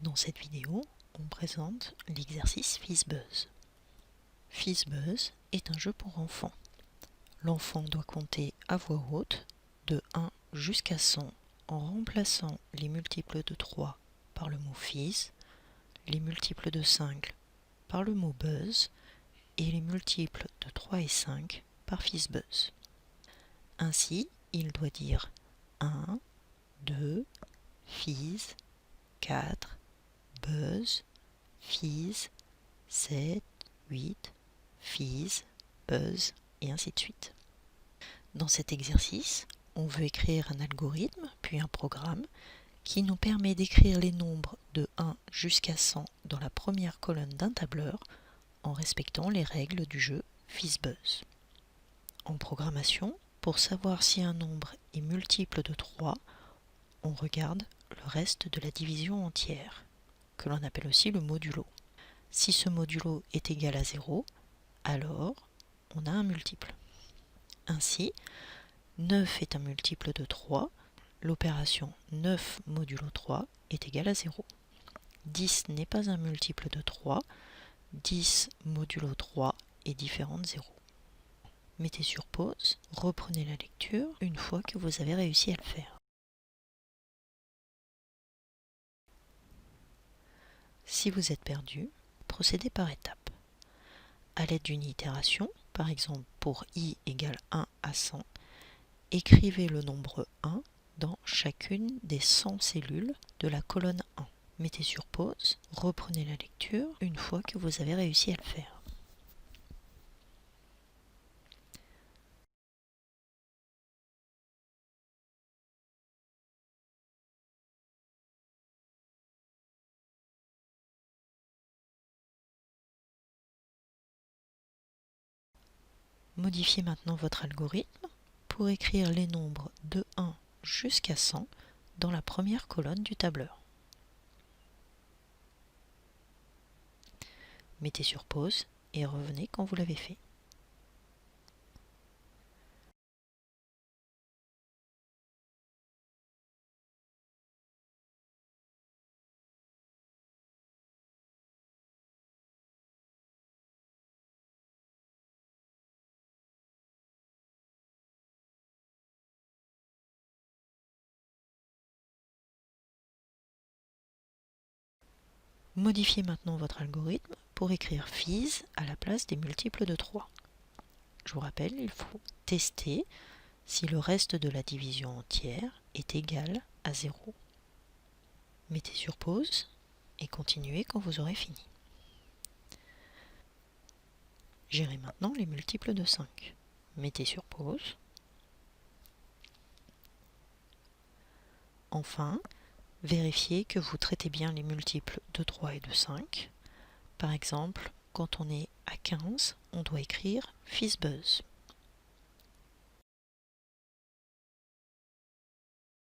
Dans cette vidéo, on présente l'exercice FizzBuzz. FizzBuzz est un jeu pour enfants. L'enfant doit compter à voix haute de 1 jusqu'à 100 en remplaçant les multiples de 3 par le mot fizz, les multiples de 5 par le mot buzz et les multiples de 3 et 5 par FizzBuzz. Ainsi, il doit dire 1, 2, fizz, 4, buzz, fizz, 7, 8, fizz, buzz, et ainsi de suite. Dans cet exercice, on veut écrire un algorithme, puis un programme, qui nous permet d'écrire les nombres de 1 jusqu'à 100 dans la première colonne d'un tableur, en respectant les règles du jeu FizzBuzz. En programmation, pour savoir si un nombre est multiple de 3, on regarde le reste de la division entière, que l'on appelle aussi le modulo. Si ce modulo est égal à 0, alors on a un multiple. Ainsi, 9 est un multiple de 3, l'opération 9 modulo 3 est égale à 0. 10 n'est pas un multiple de 3, 10 modulo 3 est différent de 0. Mettez sur pause, reprenez la lecture une fois que vous avez réussi à le faire. Si vous êtes perdu, procédez par étapes. À l'aide d'une itération, par exemple pour i égale 1 à 100, écrivez le nombre 1 dans chacune des 100 cellules de la colonne 1. Mettez sur pause, reprenez la lecture une fois que vous avez réussi à le faire. Modifiez maintenant votre algorithme pour écrire les nombres de 1 jusqu'à 100 dans la première colonne du tableur. Mettez sur pause et revenez quand vous l'avez fait. Modifiez maintenant votre algorithme pour écrire fizz à la place des multiples de 3. Je vous rappelle, il faut tester si le reste de la division entière est égal à 0. Mettez sur pause et continuez quand vous aurez fini. Gérez maintenant les multiples de 5. Mettez sur pause. Enfin, vérifiez que vous traitez bien les multiples de 3 et de 5. Par exemple, quand on est à 15, on doit écrire FizzBuzz.